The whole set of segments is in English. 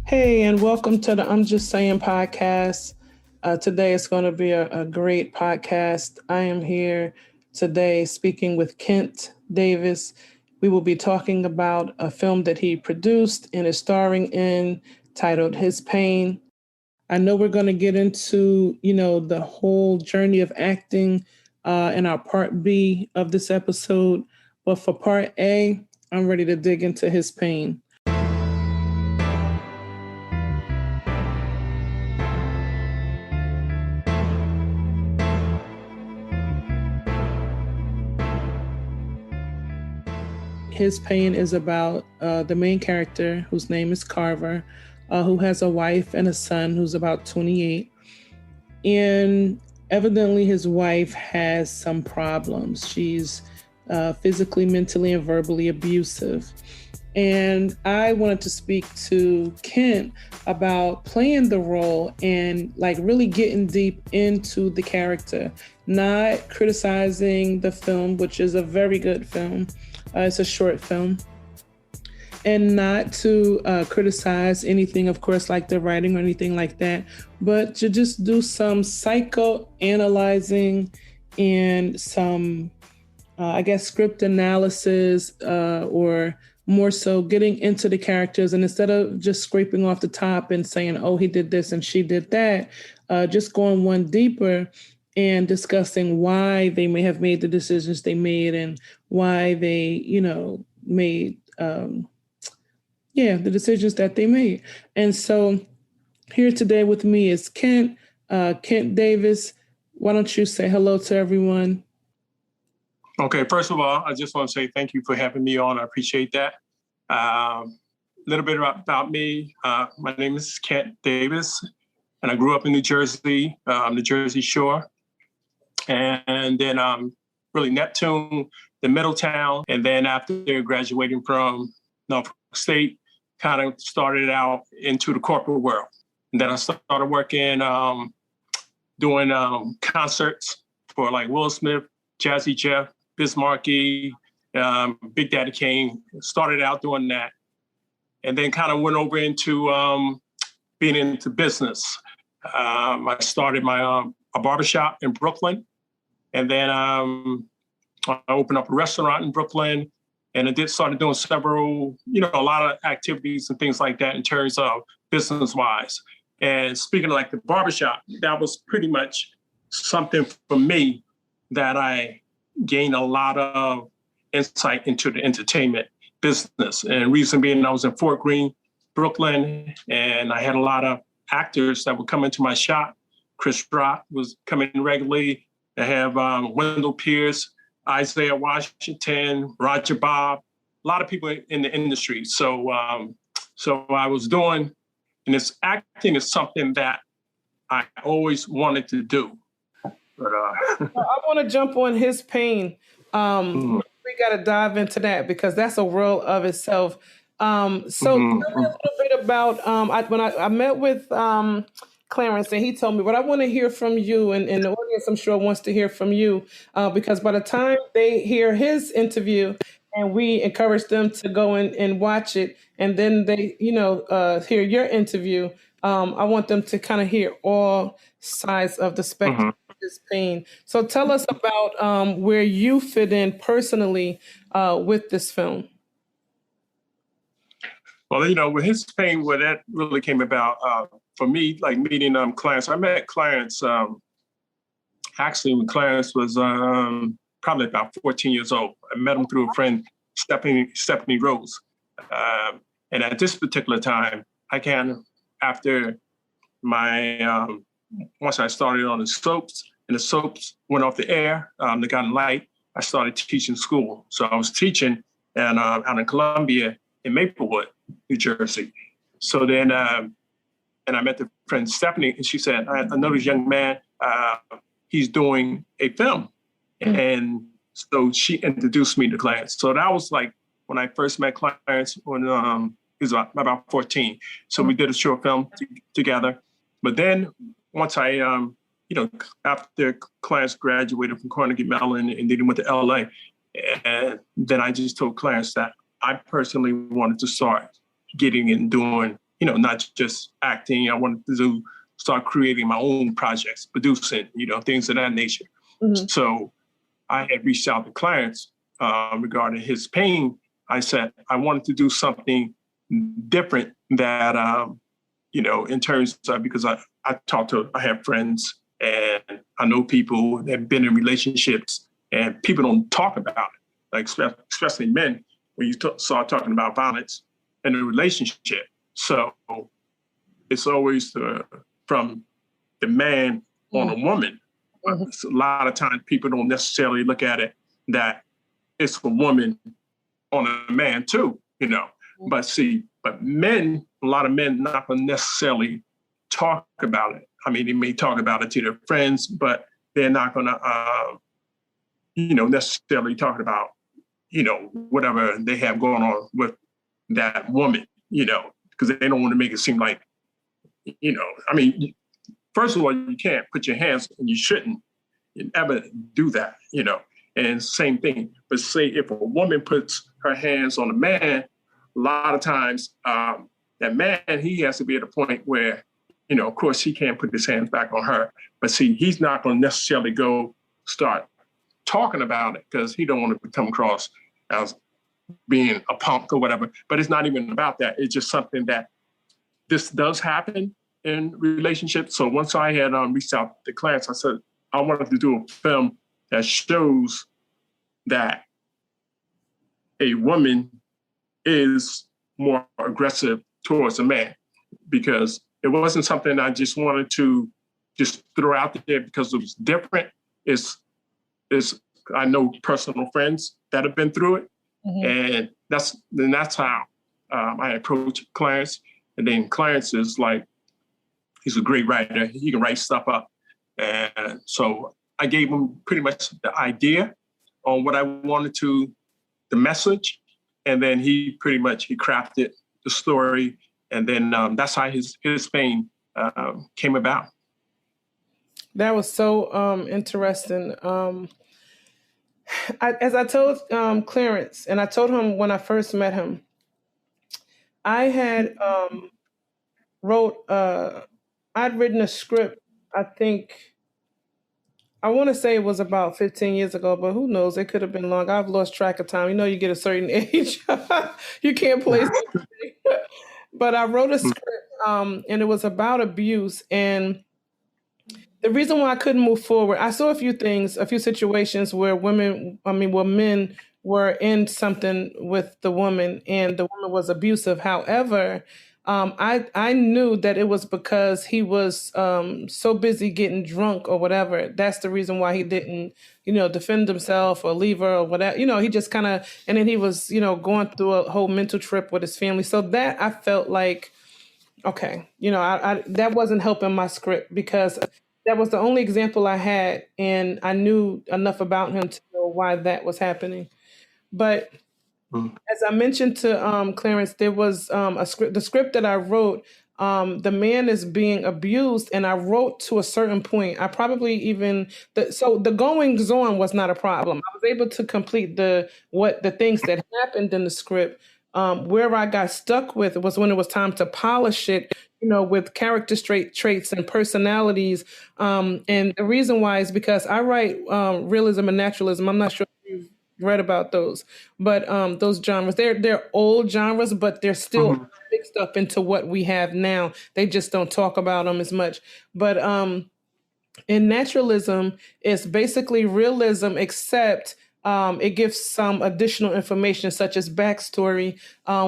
Hey, and welcome to the I'm Just Saying podcast. Today is going to be a great podcast. I am here today speaking with Kent Davis. We will be talking about a film that he produced and is starring in titled His Pain. I know we're going to get into, the whole journey of acting in our part B of this episode. But for part A, I'm ready to dig into His Pain. His Pain is about the main character, whose name is Carver, who has a wife and a son who's about 28. And evidently, his wife has some problems. She's physically, mentally, and verbally abusive. And I wanted to speak to Kent about playing the role and like really getting deep into the character, not criticizing the film, which is a very good film. It's a short film. And not to criticize anything, of course, like the writing or anything like that, but to just do some psychoanalyzing and some, script analysis or more so getting into the characters. And instead of just scraping off the top and saying, oh, he did this and she did that, just going one deeper and discussing why they may have made the decisions they made and why they, made, the decisions that they made. And so here today with me is Kent, Kent Davis. Why don't you say hello to everyone? Okay, first of all, I just want to say thank you for having me on. I appreciate that. A little bit about me. My name is Kent Davis, and I grew up in New Jersey, the Jersey Shore. And then really Neptune, the Middletown. And then after graduating from Norfolk State, kind of started out into the corporate world. And then I started working, doing concerts for like Will Smith, Jazzy Jeff, Biz Markie, Big Daddy Kane. Started out doing that. And then kind of went over into being into business. I started my a barbershop in Brooklyn. And then I opened up a restaurant in Brooklyn. And I started doing several, a lot of activities and things like that in terms of business-wise. And speaking of like the barbershop, that was pretty much something for me that I gained a lot of insight into the entertainment business. And reason being, I was in Fort Greene, Brooklyn, and I had a lot of actors that would come into my shop. Chris Rock was coming in regularly. I have Wendell Pierce, Isaiah Washington, Roger Bob, a lot of people in the industry. So I was doing, and this acting is something that I always wanted to do. But I want to jump on His Pain. We got to dive into that because that's a world of itself. Tell me a little bit about when I met with Clarence, and he told me, but I want to hear from you, and the audience, I'm sure, wants to hear from you, because by the time they hear his interview, and we encourage them to go and watch it, and then they, hear your interview, I want them to kind of hear all sides of the spectrum of His Pain. So tell us about where you fit in personally with this film. Well, with His Pain, where that really came about, for me, like meeting Clarence, I met Clarence actually when Clarence was probably about 14 years old. I met him through a friend, Stephanie Rose. And at this particular time, I after my, once I started on the soaps, and the soaps went off the air, they got light, I started teaching school. So I was teaching out in Columbia in Maplewood, New Jersey. So then, and I met the friend Stephanie, and she said, I know this young man, he's doing a film. And so she introduced me to Clarence. So that was like when I first met Clarence when he was about 14. So we did a short film together. But then once I, after Clarence graduated from Carnegie Mellon and then he went to LA, then I just told Clarence that I personally wanted to start getting and doing not just acting. I wanted to start creating my own projects, producing, things of that nature. Mm-hmm. So I had reached out to Clarence regarding his pain. I said I wanted to do something different that, in terms of, because I have friends and I know people that have been in relationships and people don't talk about it, like especially men, when you start talking about violence in a relationship. So it's always from the man on a woman. Mm-hmm. A lot of times people don't necessarily look at it that it's a woman on a man too, Mm-hmm. But men, a lot of men not going to necessarily talk about it. I mean, they may talk about it to their friends, but they're not going to, necessarily talk about, whatever they have going on with that woman, because they don't want to make it seem like, I mean, first of all, you can't put your hands, and you shouldn't ever do that, and same thing. But say if a woman puts her hands on a man, a lot of times that man, he has to be at a point where, of course, he can't put his hands back on her. But see, he's not going to necessarily go start talking about it because he don't want to come across as being a punk or whatever. But it's not even about that. It's just something that this does happen in relationships. So once I had reached out to Clarence, I said, I wanted to do a film that shows that a woman is more aggressive towards a man, because it wasn't something I just wanted to just throw out there because it was different. It's I know personal friends that have been through it, mm-hmm. and that's how I approached Clarence. And then Clarence is like, he's a great writer. He can write stuff up. And so I gave him pretty much the idea on what I wanted the message. And then he crafted the story. And then that's how his fame came about. That was so interesting. As I told Clarence, and I told him when I first met him, I had I'd written a script, I think, I want to say it was about 15 years ago, but who knows? It could have been long. I've lost track of time. You get a certain age. You can't place it. But I wrote a script, and it was about abuse. And the reason why I couldn't move forward, I saw a few situations where men were in something with the woman and the woman was abusive. However, I knew that it was because he was so busy getting drunk or whatever. That's the reason why he didn't, defend himself or leave her or whatever. He just kind of, and then he was, going through a whole mental trip with his family. So that I felt like, okay, I that wasn't helping my script because that was the only example I had, and I knew enough about him to know why that was happening. But as I mentioned to Clarence, there was the script that I wrote. The man is being abused, and I wrote to a certain point. I probably so the goings on was not a problem. I was able to complete the things that happened in the script. Where I got stuck with was when it was time to polish it, with character traits and personalities. And the reason why is because I write realism and naturalism. I'm not sure if you've read about those, but those genres, they're old genres, but they're still mixed up into what we have now. They just don't talk about them as much. But in naturalism, it's basically realism, except it gives some additional information, such as backstory,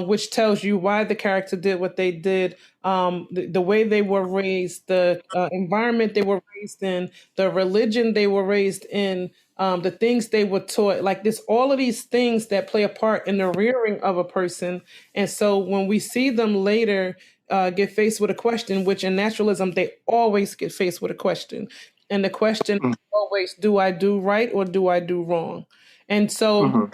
which tells you why the character did what they did, the way they were raised, the environment they were raised in, the religion they were raised in, the things they were taught. Like this, all of these things that play a part in the rearing of a person. And so when we see them later get faced with a question, which in naturalism, they always get faced with a question. And the question is always, do I do right or do I do wrong? And so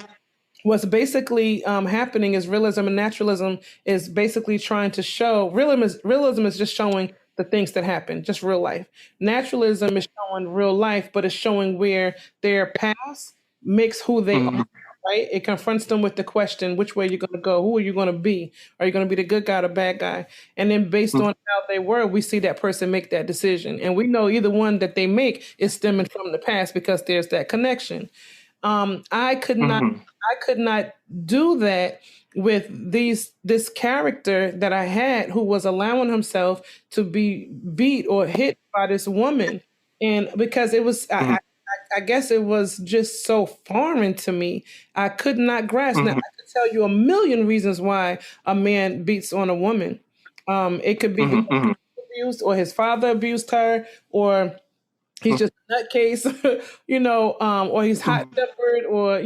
what's basically happening is realism and naturalism is basically trying to show realism is just showing the things that happen, just real life. Naturalism is showing real life, but it's showing where their past makes who they are. right? It confronts them with the question, which way you're going to go? Who are you going to be? Are you going to be the good guy or the bad guy? And then based on how they were, we see that person make that decision. And we know either one that they make is stemming from the past because there's that connection. I could not Mm-hmm. I could not do that with this character that I had who was allowing himself to be beat or hit by this woman. And because it was Mm-hmm. I guess it was just so foreign to me. I could not grasp. Now I Mm-hmm. could tell you a million reasons why a man beats on a woman. It could be his Mm-hmm. abused or his father abused her or he's just a nutcase, or he's hot Mm-hmm. tempered, or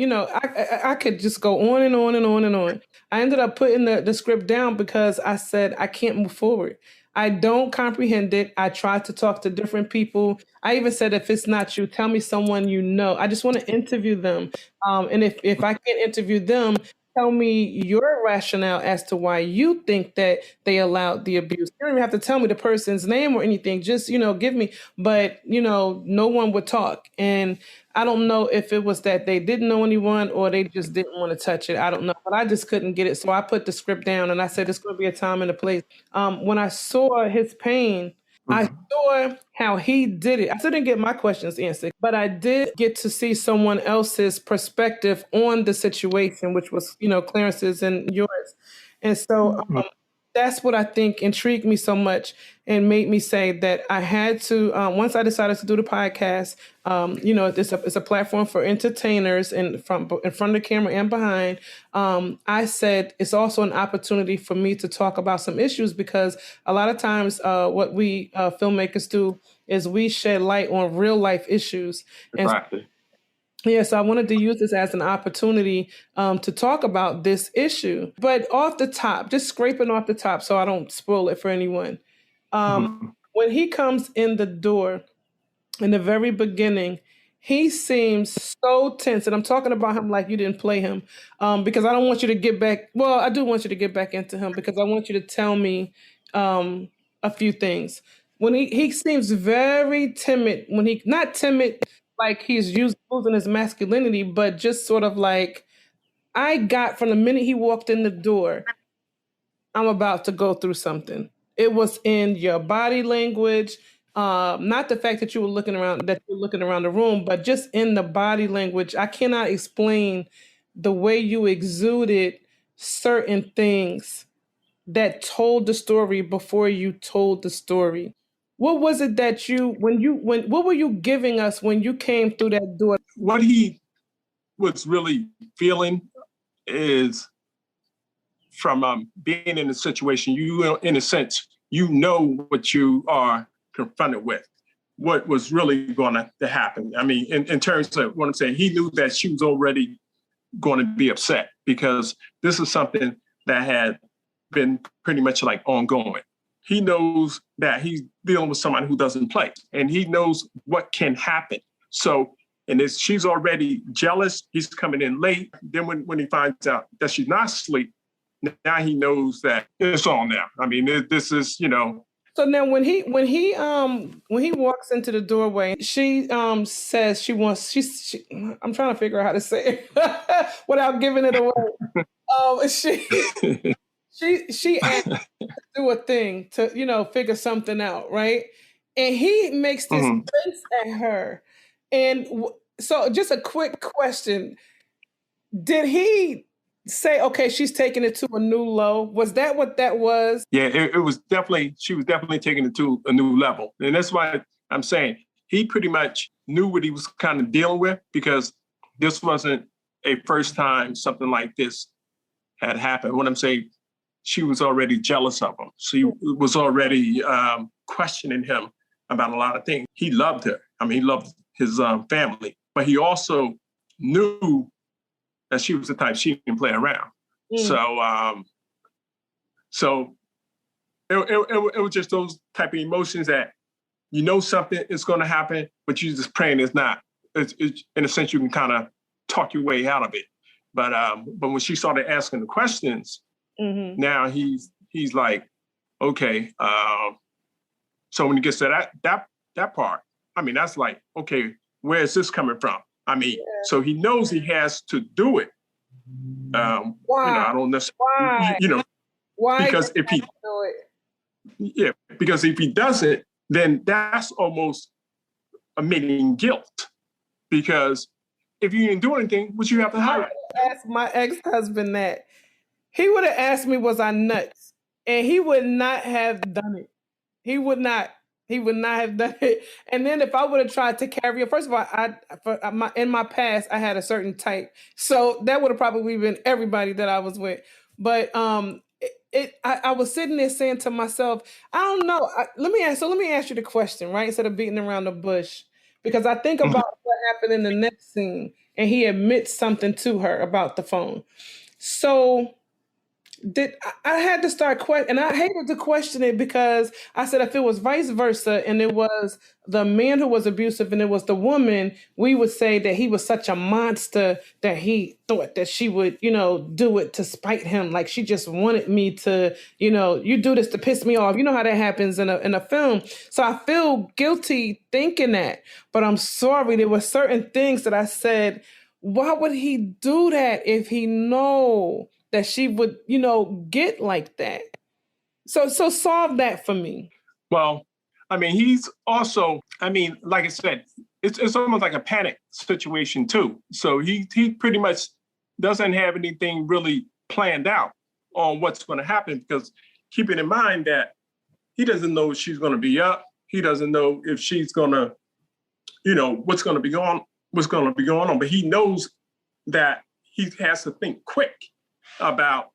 I could just go on and on and on and on. I ended up putting the script down because I said I can't move forward. I don't comprehend it. I tried to talk to different people. I even said, if it's not you, tell me someone you know. I just want to interview them. And if I can't interview them, tell me your rationale as to why you think that they allowed the abuse. You don't even have to tell me the person's name or anything. Just, give me, but no one would talk. And I don't know if it was that they didn't know anyone or they just didn't want to touch it. I don't know, but I just couldn't get it. So I put the script down and I said, it's going to be a time and a place. When I saw his pain, I Mm-hmm. saw how he did it. I still didn't get my questions answered, but I did get to see someone else's perspective on the situation, which was, Clarence's and yours. And so that's what I think intrigued me so much and made me say that I had to, once I decided to do the podcast, it's a platform for entertainers and from in front of the camera and behind. I said it's also an opportunity for me to talk about some issues because a lot of times what we filmmakers do is we shed light on real life issues. And Exactly. yes, I wanted to use this as an opportunity to talk about this issue. But off the top, just scraping off the top so I don't spoil it for anyone. Um, Mm-hmm. when he comes in the door in the very beginning, he seems so tense. And I'm talking about him like you didn't play him because I don't want you to get back. Well, I do want you to get back into him because I want you to tell me a few things. When he seems very timid, when he not timid like he's losing his masculinity, but just sort of like I got from the minute he walked in the door, I'm about to go through something. It was in your body language, not the fact that you're looking around the room, but just in the body language. I cannot explain the way you exuded certain things that told the story before you told the story. What was it that what were you giving us when you came through that door? What he was really feeling is from being in a situation, you, in a sense, you know what you are confronted with, what was really going to happen. I mean, in terms of what I'm saying, he knew that she was already going to be upset because this is something that had been pretty much like ongoing. He knows that he's dealing with someone who doesn't play, and he knows what can happen. So, and she's already jealous. He's coming in late. Then when he finds out that she's not asleep, now he knows that it's on now. I mean, this is, So now when he walks into the doorway, she says I'm trying to figure out how to say it without giving it away. She asked to do a thing to figure something out, right? And he makes this Mhm. face at her. And so just a quick question. Did he say, okay, she's taking it to a new low? Was that what that was? Yeah, it was definitely, she was definitely taking it to a new level. And that's why I'm saying he pretty much knew what he was kind of dealing with because this wasn't a first time something like this had happened. When I'm saying she was already jealous of him. She was already questioning him about a lot of things. He loved her. I mean, he loved his family, but he also knew that she was the type she didn't play around. So, so it was just those type of emotions that you know something is going to happen, but you're just praying it's not. It's in a sense you can kind of talk your way out of it. But when she started asking the questions, now he's like, okay. So when he gets to that part, I mean, that's like, okay, where is this coming from? I mean, so he knows he has to do it, You know, Why? I don't necessarily, Why? you know, Why because did if I he, do it? yeah, because if he doesn't, then that's almost admitting guilt. Because if you didn't do anything, what you have to I hide? would ask my ex-husband that. He would have asked me, was I nuts? And he would not have done it. He would not. He would not have done it. And then if I would have tried to carry it, first of all, in my past I had a certain type, so that would have probably been everybody that I was with. But I was sitting there saying to myself, I don't know. Let me ask you the question, right? Instead of beating around the bush, because I think Mhm. about what happened in the next scene, and he admits something to her about the phone. So did I had to start and I hated to question it because I said if it was vice versa and it was the man who was abusive and it was the woman, we would say that he was such a monster that he thought that she would, do it to spite him. Like she just wanted me to, you do this to piss me off. You know how that happens in a film. So I feel guilty thinking that, but I'm sorry. There were certain things that I said, why would he do that if he know that she would, get like that? So solve that for me. Well, I mean, he's also, I mean, like I said, it's almost like a panic situation too. So he pretty much doesn't have anything really planned out on what's going to happen because keeping in mind that he doesn't know if she's going to be up. He doesn't know if she's going to, what's going to be going on. But he knows that he has to think quick about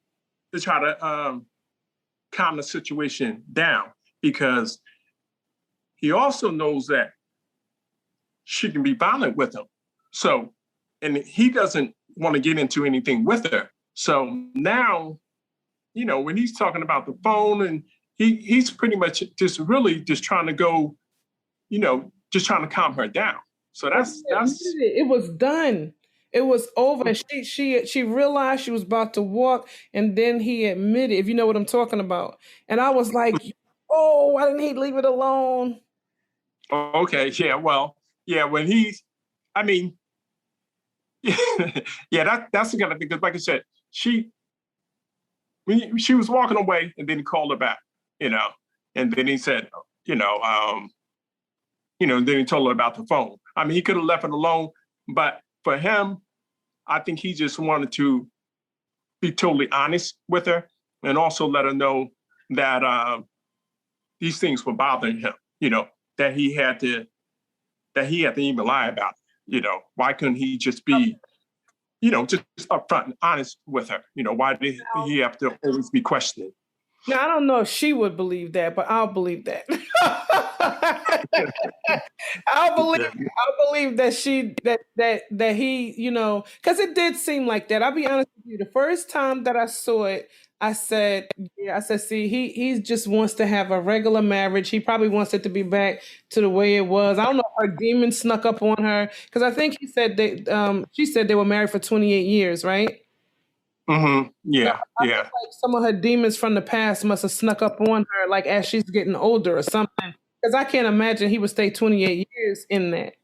to try to calm the situation down because he also knows that she can be violent with him. So, and he doesn't want to get into anything with her. So now, when he's talking about the phone and he's pretty much just really just trying to go, just trying to calm her down. So that's It was done. It was over. She realized she was about to walk, and then he admitted, if you know what I'm talking about. And I was like, oh, why didn't he leave it alone? okay. Yeah. Well, yeah. When he's, I mean, yeah, that's the kind of thing. Because, like I said, she was walking away, and then he called her back, and then he said, you know, um, then he told her about the phone. I mean, he could have left it alone, but for him, I think he just wanted to be totally honest with her and also let her know that these things were bothering him. That he had to even lie about it. Why couldn't he just be just upfront and honest with her? Why did he have to always be questioning? Now I don't know if she would believe that, but I'll believe that. I'll believe that that he, because it did seem like that. I'll be honest with you. The first time that I saw it, I said, yeah, I said, see, he just wants to have a regular marriage. He probably wants it to be back to the way it was. I don't know if her demon snuck up on her because I think she said they were married for 28 years, right? Mm-hmm. So Yeah, I feel yeah, like some of her demons from the past must have snuck up on her, like as she's getting older or something. Because I can't imagine he would stay 28 years in that.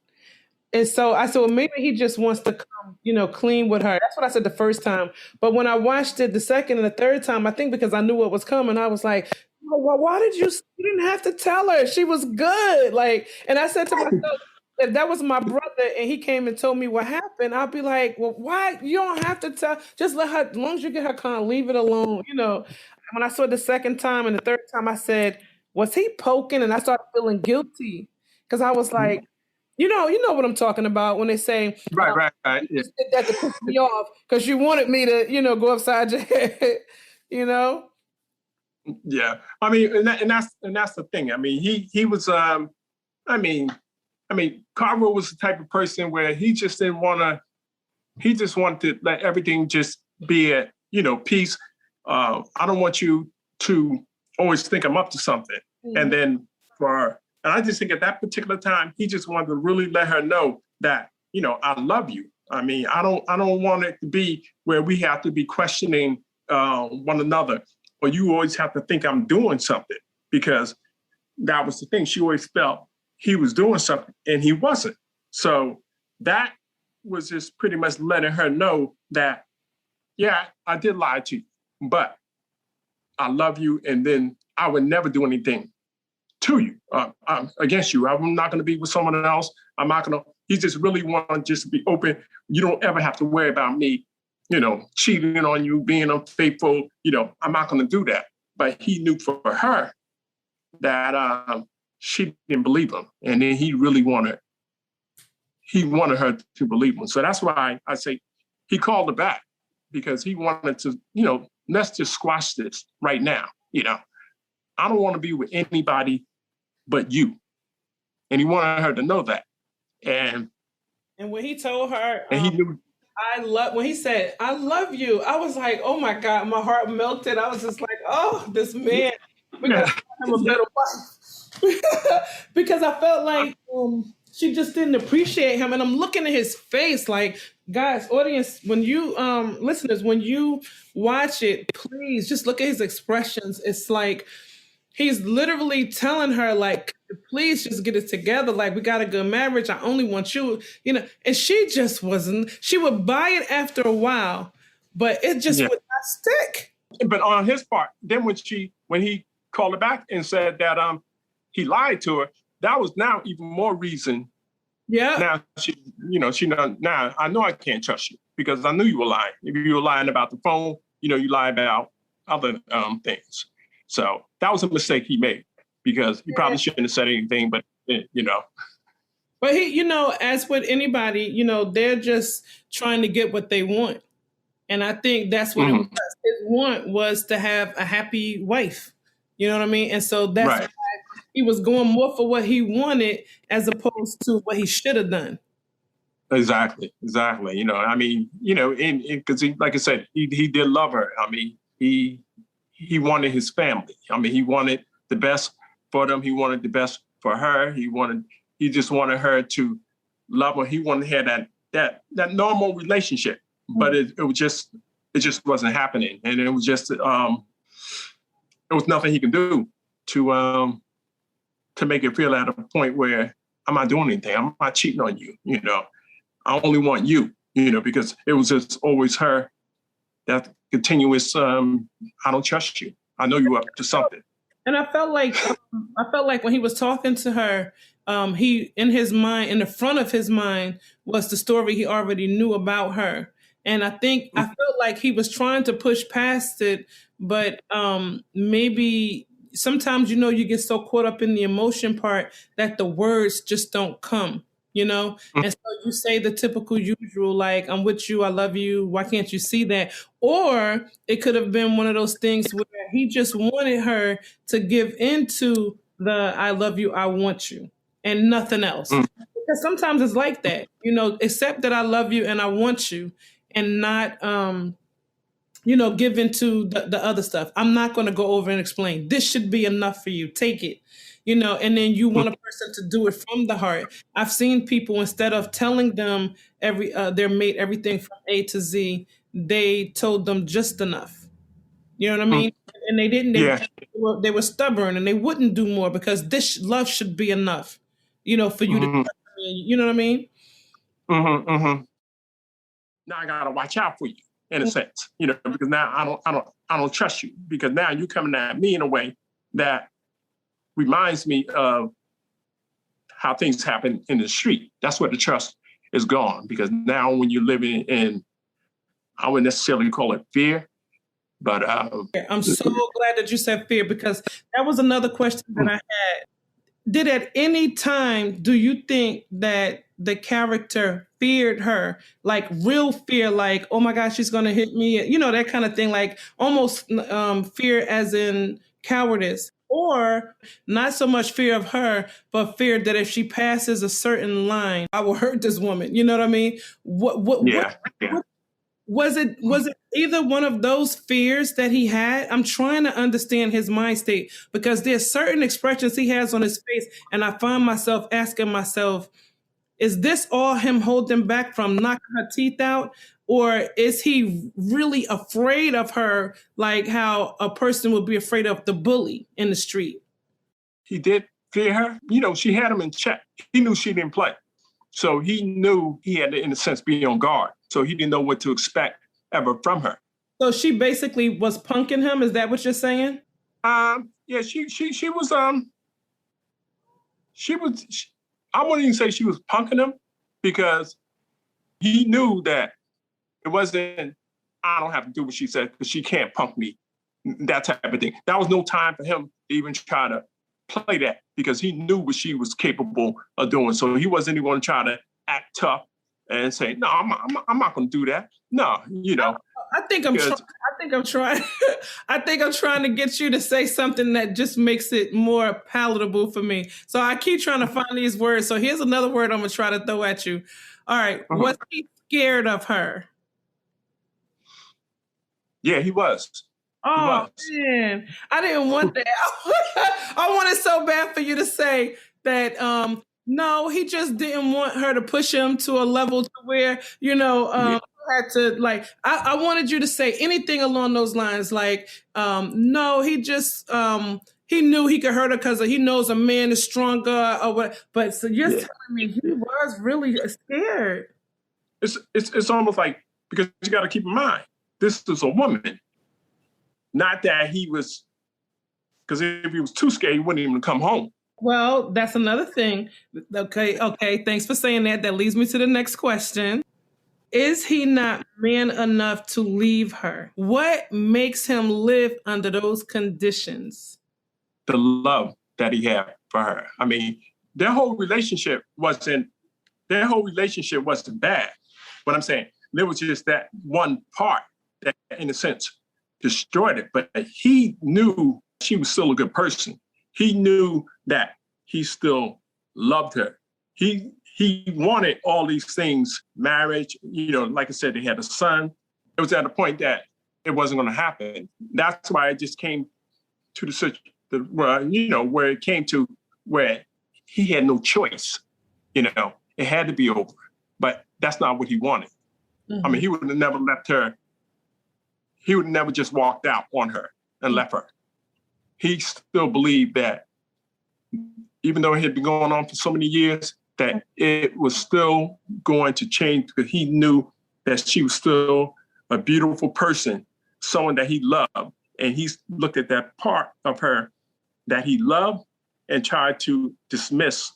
And so I said, well, maybe he just wants to come, clean with her. That's what I said the first time. But when I watched it the second and the third time, I think because I knew what was coming, I was like, well, why did you didn't have to tell her? She was good. Like, and I said to myself, if that was my brother and he came and told me what happened, I'd be like, well, why? You don't have to tell. Just let her, as long as you get her calm, leave it alone. When I saw it the second time and the third time, I said, was he poking? And I started feeling guilty because I was like, you know what I'm talking about when they say, right. you Yeah, just did that to piss me off because you wanted me to, go upside your head, you know? yeah. I mean, and that's the thing. I mean, he was. I mean, Carver was the type of person where he just didn't want to. He just wanted to let everything just be at peace. I don't want you to always think I'm up to something. Mhm. And then and I just think at that particular time, he just wanted to really let her know that I love you. I mean, I don't want it to be where we have to be questioning one another, or you always have to think I'm doing something because that was the thing. She always felt he was doing something and he wasn't. So that was just pretty much letting her know that yeah, I did lie to you, but I love you, and then I would never do anything to you, against you. I'm not going to be with someone else. I'm not going to. He just really want to just be open. You don't ever have to worry about me, cheating on you, being unfaithful. I'm not going to do that. But he knew for her that she didn't believe him, and then he really wanted her to believe him. So that's why I say he called her back, because he wanted to, let's just squash this right now. I don't want to be with anybody but you. And he wanted her to know that. And when he told her, and he knew, when he said, I love you, I was like, oh my God, my heart melted. I was just like, oh, this man, we gotta find him a better wife. Because I felt like she just didn't appreciate him. And I'm looking at his face like, guys, audience, when you listeners, when you watch it, please just look at his expressions. It's like he's literally telling her, like, please just get it together. Like, we got a good marriage. I only want you, and she just wasn't. She would buy it after a while, but it just would not stick. But on his part, then when he called her back and said that he lied to her, that was now even more reason. Yeah. Now now I know I can't trust you, because I knew you were lying. If you were lying about the phone, you lie about other things. So that was a mistake he made, because he probably shouldn't have said anything, but. But he, as with anybody, they're just trying to get what they want. And I think that's what it was. His want was to have a happy wife. You know what I mean? And so that's why he was going more for what he wanted as opposed to what he should have done. Exactly. I mean, because like I said, he did love her. I mean, he wanted his family. I mean, he wanted the best for them. He wanted the best for her. He just wanted her to love her. He wanted to have that normal relationship, but it just wasn't happening. And it was just, there was nothing he can do to make it feel at a point where I'm not doing anything. I'm not cheating on you. I only want you, because it was just always her, that continuous, I don't trust you. I know you're up to something. And I felt like when he was talking to her, he, in his mind, in the front of his mind was the story he already knew about her. And I felt like he was trying to push past it, but maybe sometimes, you get so caught up in the emotion part that the words just don't come, and so you say the typical usual, like, I'm with you, I love you, why can't you see that? Or it could have been one of those things where he just wanted her to give into the I love you, I want you, and nothing else. Because sometimes it's like that, accept that I love you and I want you, and not give into the other stuff. I'm not going to go over and explain. This should be enough for you. Take it, and then you want a person to do it from the heart. I've seen people, instead of telling them their mate everything from A to Z, they told them just enough. You know what I mean? And they didn't. They were stubborn, and they wouldn't do more, because this love should be enough, for you to trust me. You know what I mean? Now I gotta watch out for you, in a sense, because now I don't trust you, because now you're coming at me in a way that reminds me of how things happen in the street. That's where the trust is gone, because now when you're living in, I wouldn't necessarily call it fear, but I'm so glad that you said fear, because that was another question that I had. Did at any time do you think that the character feared her, like real fear, like, oh my gosh, she's gonna hit me, that kind of thing, like almost fear as in cowardice, or not so much fear of her, but fear that if she passes a certain line, I will hurt this woman. You know what I mean? What was it either one of those fears that he had? I'm trying to understand his mind state, because there's certain expressions he has on his face, and I find myself asking myself, is this all him holding back from knocking her teeth out? Or is he really afraid of her, like how a person would be afraid of the bully in the street? He did fear her. She had him in check. He knew she didn't play. So he knew he had to, in a sense, be on guard. So he didn't know what to expect ever from her. So she basically was punking him. Is that what you're saying? Yeah, she was she was. I wouldn't even say she was punking him because he knew that it wasn't. I don't have to do what she said because she can't punk me. That type of thing. That was no time for him to even try to play that because he knew what she was capable of doing. So he wasn't even going to try to act tough and say, "No, I'm not going to do that." No, you know. I think I'm trying. I think I'm trying. I think I'm trying to get you to say something that just makes it more palatable for me. So I keep trying to find these words. So here's another word I'm gonna try to throw at you. All right, was he scared of her? Yeah, he was. Oh man, I didn't want that. I wanted so bad for you to say that. No, he just didn't want her to push him to a level to where had to like. I wanted you to say anything along those lines, like, no, he just he knew he could hurt her because he knows a man is stronger or what. But so you're telling me he was really scared. It's almost like because you got to keep in mind this is a woman. Not that he was, because if he was too scared, he wouldn't even come home. Well, that's another thing. Okay. Thanks for saying that. That leads me to the next question. Is he not man enough to leave her? What makes him live under those conditions? The love that he had for her. I mean, their whole relationship wasn't bad. What I'm saying, there was just that one part that, in a sense, destroyed it. But he knew she was still a good person. He knew that he still loved her. He wanted all these things, marriage, like I said, they had a son. It was at a point that it wasn't going to happen. That's why it just came to where it came to where he had no choice. It had to be over. But that's not what he wanted. Mm-hmm. I mean, he would have never left her. He would never just walked out on her and left her. He still believed that even though it had been going on for so many years, that it was still going to change because he knew that she was still a beautiful person, someone that he loved. And he looked at that part of her that he loved and tried to dismiss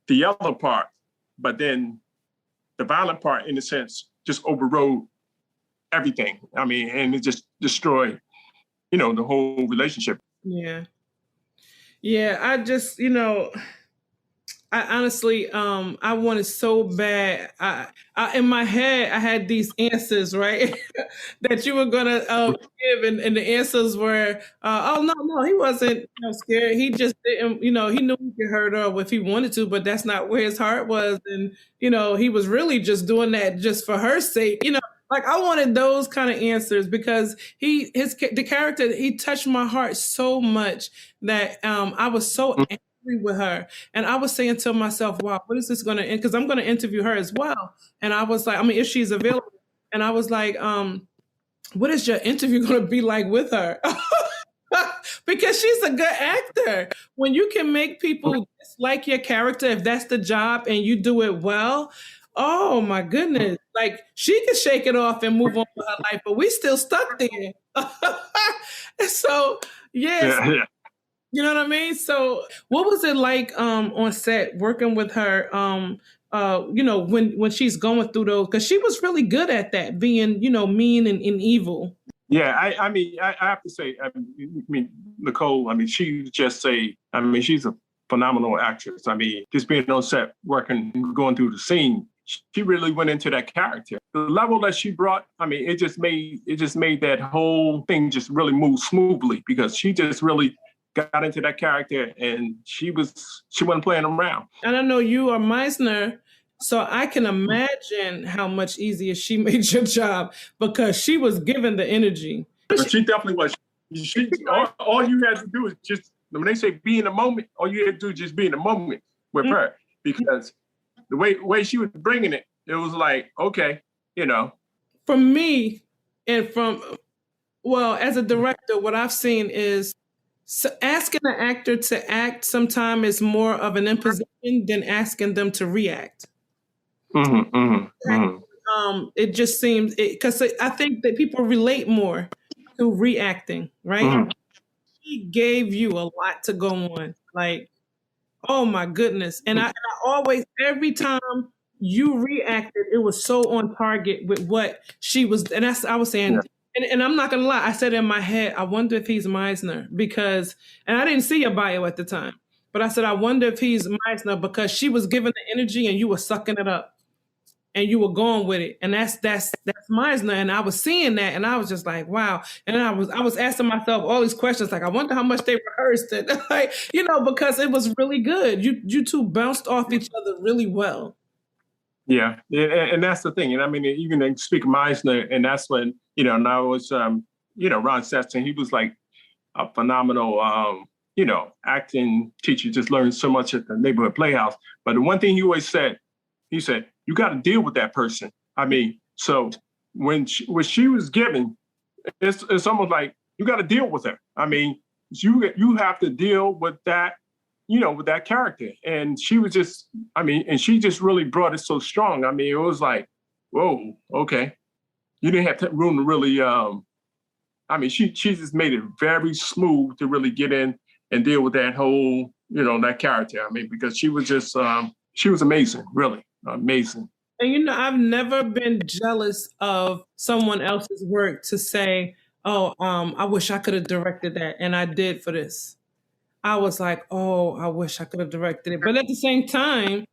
the other part. But then the violent part, in a sense, just overrode everything. I mean, and it just destroyed, the whole relationship. Yeah. Yeah, I honestly, I wanted so bad. I in my head, I had these answers, right, that you were gonna give, and the answers were, oh no, he wasn't scared. He just didn't, he knew he could hurt her if he wanted to, but that's not where his heart was, and he was really just doing that just for her sake, Like I wanted those kind of answers because the character, he touched my heart so much that I was so angry with her. And I was saying to myself, wow, what is this going to end? Because I'm going to interview her as well. And I was like, I mean, if she's available. And I was like, what is your interview going to be like with her? Because she's a good actor. When you can make people dislike your character, if that's the job and you do it well, oh my goodness. Like she could shake it off and move on with her life, but we still stuck there. So, yes. Yeah. You know what I mean? So what was it like on set working with her, when she's going through those, because she was really good at that, being, mean and evil. Yeah, I mean, I have to say, I mean, Nicole, I mean, she's a phenomenal actress. I mean, just being on set, working, going through the scene, she really went into that character. The level that she brought, I mean, it just made that whole thing just really move smoothly because she just really got into that character and she wasn't playing around. And I know you are Meisner, so I can imagine how much easier she made your job because she was given the energy. She definitely was. All you had to do is just, when they say be in the moment, all you had to do is just be in the moment with her because the way she was bringing it, it was like, okay, For me, and as a director, what I've seen is asking an actor to act sometimes is more of an imposition than asking them to react. It just seems because I think that people relate more to reacting, right? Mm-hmm. He gave you a lot to go on, like, oh my goodness. And I always, every time you reacted, it was so on target with what she was. And that's, I was saying, Yeah. and I'm not going to lie, I said in my head, I wonder if he's Meisner because, and I didn't see your bio at the time, but I said, I wonder if he's Meisner because she was giving the energy and you were sucking it up and you were going with it. And that's Meisner. And I was seeing that and I was just like, wow. And then I was asking myself all these questions, like, I wonder how much they rehearsed it. Like, because it was really good. You two bounced off each other really well. Yeah, and that's the thing. And I mean, even they speak Meisner, and that's when, and I was, Ron Seston, he was like a phenomenal, acting teacher, just learned so much at the neighborhood playhouse. But the one thing he always said, he said, you got to deal with that person. I mean, so when she was given, it's almost like you got to deal with her. I mean, you have to deal with that, with that character. And she was just, and she just really brought it so strong. I mean, it was like, whoa, okay. You didn't have room to really, she just made it very smooth to really get in and deal with that whole, that character. I mean, because she was just, she was amazing, really amazing. And I've never been jealous of someone else's work to say, oh, I wish I could have directed that. And I did for this. I was like, oh, I wish I could have directed it. But at the same time,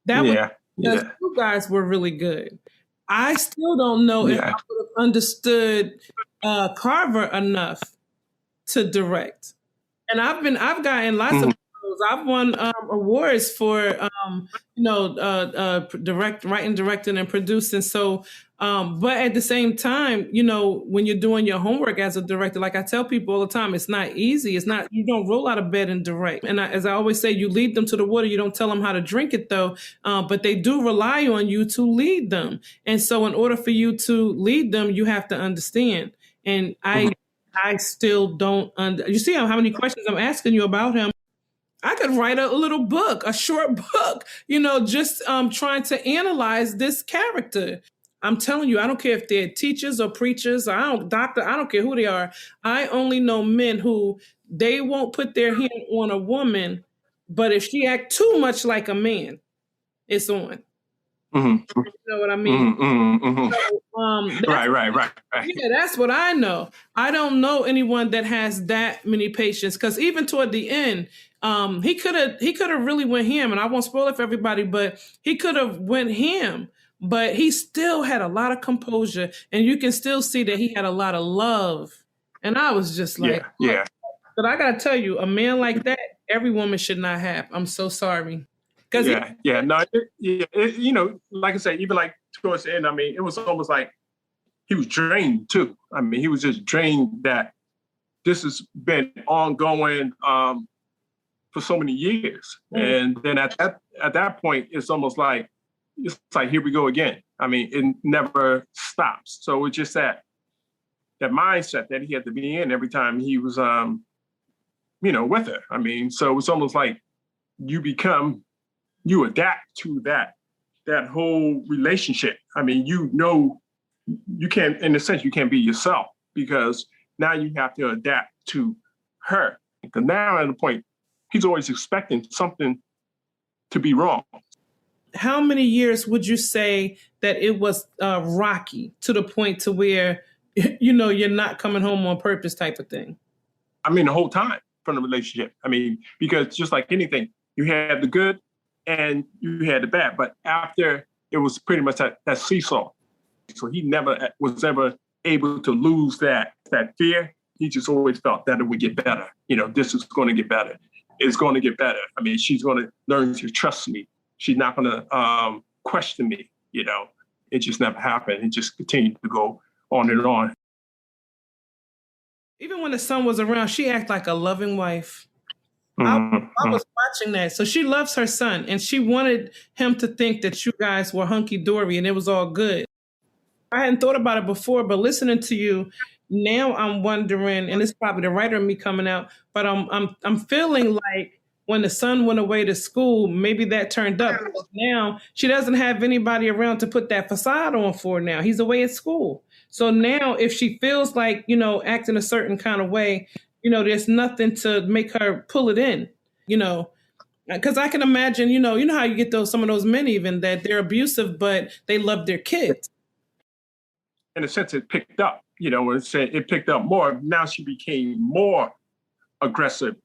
that was because you guys were really good. I still don't know if I would have understood Carver enough to direct. And I've gotten lots of I've won awards for writing, directing, and producing. So, but at the same time, when you're doing your homework as a director, like I tell people all the time, it's not easy. It's not, you don't roll out of bed and direct. And as I always say, you lead them to the water. You don't tell them how to drink it though. But they do rely on you to lead them. And so in order for you to lead them, you have to understand. And I still don't you see how many questions I'm asking you about him. I could write a little book, a short book, just trying to analyze this character. I'm telling you, I don't care if they're teachers or preachers, or I don't care who they are. I only know men who they won't put their hand on a woman, but if she act too much like a man, it's on. Mm-hmm. You know what I mean? Mm-hmm. So, right. Yeah, that's what I know. I don't know anyone that has that many patience because even toward the end, he could have really went ham, and I won't spoil it for everybody, but he could have went ham, but he still had a lot of composure, and you can still see that he had a lot of love. And I was just like, yeah. But I gotta tell you, a man like that, every woman should not have. I'm so sorry. Like I said, even like towards the end, it was almost like he was drained too. He was just drained that this has been ongoing for so many years. And then at that point, it's almost like, here we go again. It never stops. So it's just that mindset that he had to be in every time he was, with her. So it's almost like you adapt to that whole relationship. You can't, in a sense, you can't be yourself because now you have to adapt to her. Because now at the point, he's always expecting something to be wrong. How many years would you say that it was rocky to the point to where, you're not coming home on purpose type of thing? The whole time from the relationship. Because just like anything, you had the good and you had the bad. But after, it was pretty much that seesaw. So he never was ever able to lose that fear. He just always felt that it would get better. This is going to get better. It's going to get better. She's going to learn to trust me. She's not going to question me. It just never happened. It just continued to go on and on. Even when the son was around, she acted like a loving wife. I was watching that. So she loves her son, and she wanted him to think that you guys were hunky-dory and it was all good. I hadn't thought about it before, but listening to you now, I'm wondering, and it's probably the writer in me coming out, but I'm feeling like when the son went away to school, maybe that turned up. Because now she doesn't have anybody around to put that facade on for now. He's away at school. So now if she feels like, acting a certain kind of way, there's nothing to make her pull it in, because I can imagine, how you get some of those men even that they're abusive, but they love their kids. In a sense, it picked up, it picked up more. Now she became more aggressive,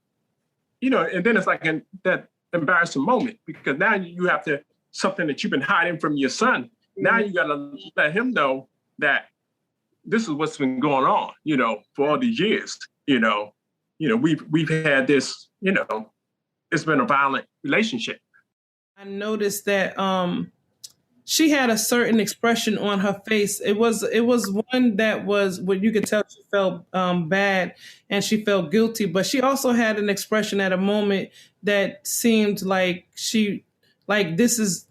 and then it's like that embarrassing moment, because now you have something that you've been hiding from your son. Mm-hmm. Now you got to let him know that this is what's been going on, for all these years. We've had this, it's been a violent relationship. I noticed that she had a certain expression on her face. It was one that was what you could tell she felt bad and she felt guilty, but she also had an expression at a moment that seemed like this is.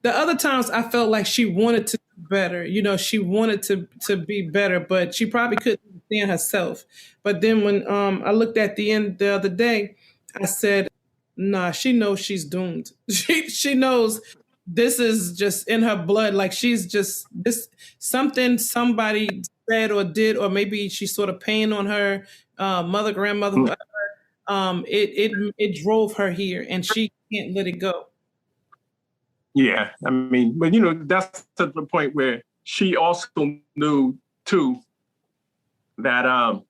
The other times I felt like she wanted to do better. She wanted to be better, but she probably couldn't understand herself. But then when I looked at the end the other day, I said, nah, she knows she's doomed. She knows this is just in her blood. Like she's just something somebody said or did, or maybe she's sort of paying on her mother, grandmother, whoever. It drove her here, and she can't let it go. Yeah, I mean, but that's to the point where she also knew too that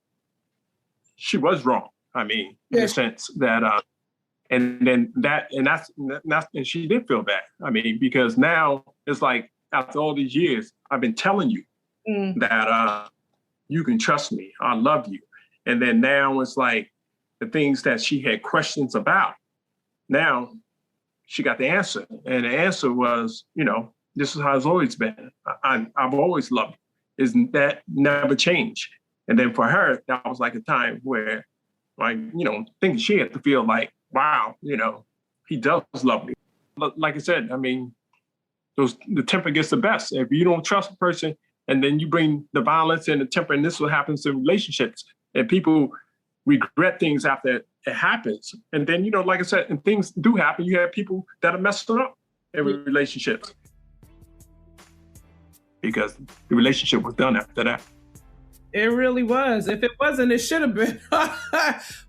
she was wrong. I mean, in the sense that, and she did feel bad. I mean, because now it's like after all these years, I've been telling you that you can trust me. I love you, and then now it's like the things that she had questions about. Now she got the answer, and the answer was, this is how it's always been. I've always loved you. Isn't that never changed? And then for her, that was like a time where, thinking she had to feel like, wow, he does love me. Like I said, I mean, the temper gets the best. If you don't trust a person, and then you bring the violence and the temper, and this is what happens in relationships, and people regret things after it happens. And then, like I said, and things do happen. You have people that are messing up in relationships because the relationship was done after that. It really was. If it wasn't, it should have been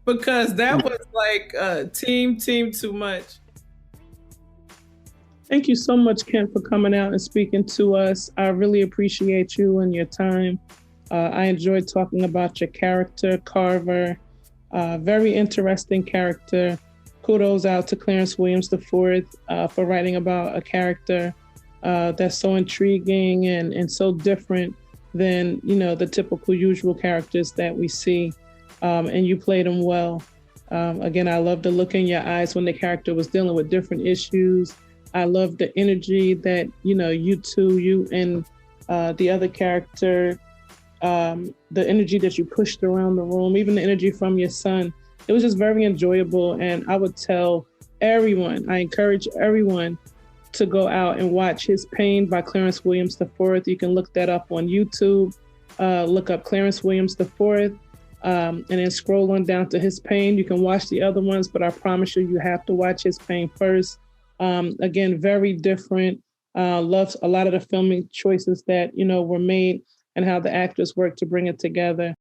because that was like team too much. Thank you so much, Ken, for coming out and speaking to us. I really appreciate you and your time. I enjoyed talking about your character, Carver. Very interesting character. Kudos out to Clarence Williams IV for writing about a character that's so intriguing and so different than, the typical usual characters that we see. And you played them well. Again, I love the look in your eyes when the character was dealing with different issues. I love the energy that, you and the other character, the energy that you pushed around the room, even the energy from your son. It was just very enjoyable. And I would tell everyone, I encourage everyone to go out and watch His Pain by Clarence Williams IV. You can look that up on YouTube, look up Clarence Williams IV, and then scroll on down to His Pain. You can watch the other ones, but I promise you have to watch His Pain first. Again, very different. Loves a lot of the filming choices that, were made and how the actors worked to bring it together.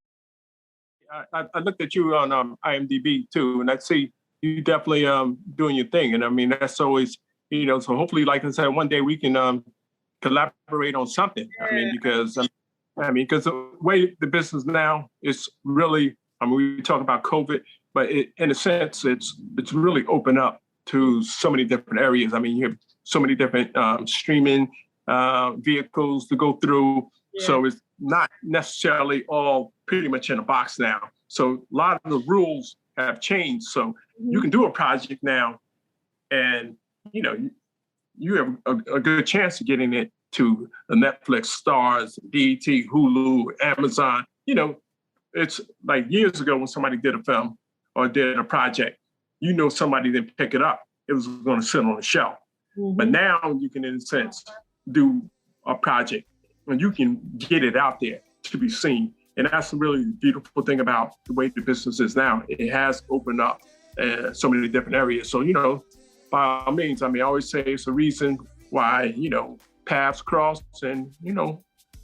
I looked at you on IMDb too, and I see you definitely doing your thing. And I mean, that's always, so hopefully, like I said, one day we can collaborate on something. I mean, because the way the business now is really, we talk about COVID, but in a sense, it's really opened up to so many different areas. I mean, you have so many different streaming vehicles to go through. Yeah. So it's not necessarily all pretty much in a box now. So a lot of the rules have changed. So you can do a project now and, you have a good chance of getting it to the Netflix, Stars, BET, Hulu, Amazon. It's like years ago when somebody did a film or did a project, somebody didn't pick it up. It was going to sit on the shelf. Mm-hmm. But now you can, in a sense, do a project and you can get it out there to be seen. And that's the really beautiful thing about the way the business is now. It has opened up so many different areas. So, by all means, I always say it's a reason why, paths cross, and,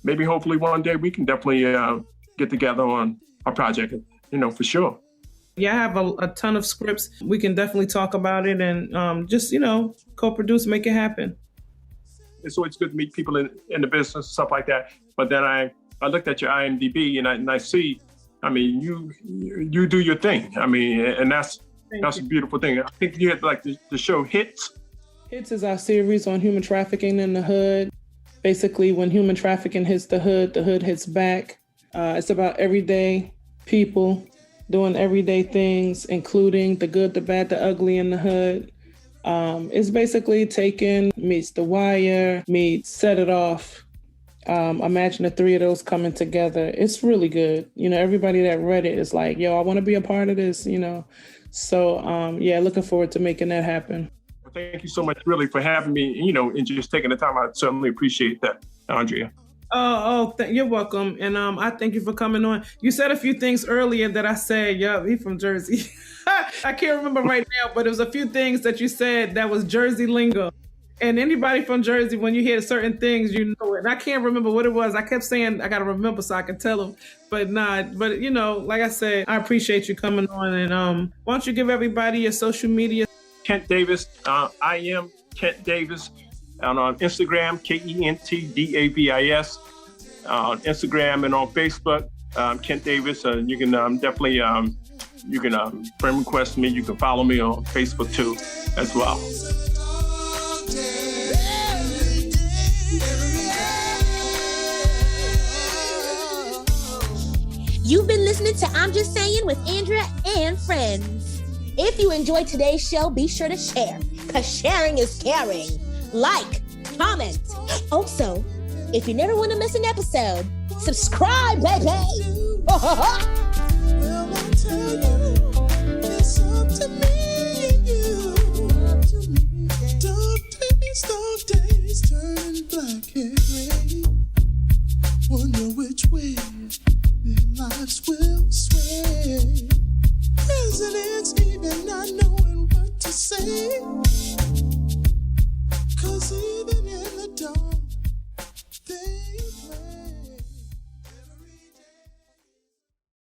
maybe hopefully one day we can definitely get together on a project, for sure. Yeah, I have a ton of scripts. We can definitely talk about it and just, co-produce, make it happen. It's always good to meet people in the business, stuff like that. But then I looked at your IMDb and I see, you do your thing. And that's a beautiful thing. I think you had like the show Hits. Hits is our series on human trafficking in the hood. Basically, when human trafficking hits the hood hits back. It's about everyday people doing everyday things, including the good, the bad, the ugly in the hood. It's basically Taken meets The Wire meets Set It Off. Imagine the three of those coming together. It's really good. Everybody that read it is like, yo, I want to be a part of this, So, looking forward to making that happen. Well, thank you so much, really, for having me, and just taking the time. I certainly appreciate that, Andrea. You're welcome. And I thank you for coming on. You said a few things earlier that I said, he's from Jersey. I can't remember right now, but it was a few things that you said that was Jersey lingo. And anybody from Jersey, when you hear certain things, you know it. And I can't remember what it was. I kept saying I got to remember so I can tell them. But like I said, I appreciate you coming on. And why don't you give everybody your social media? Kent Davis. I am Kent Davis. And on Instagram, KENTDAVIS. On Instagram and on Facebook, Kent Davis. You can definitely friend request me. You can follow me on Facebook too, as well. You've been listening to I'm Just Saying with Andrea and friends. If you enjoyed today's show, be sure to share, because sharing is caring. Like, comment. Also, if you never want to miss an episode, subscribe, baby. Well, I'll tell you, it's up to me and you. Dark days turning black and gray. Wonder which way their lives will sway. Presidents even not knowing what to say.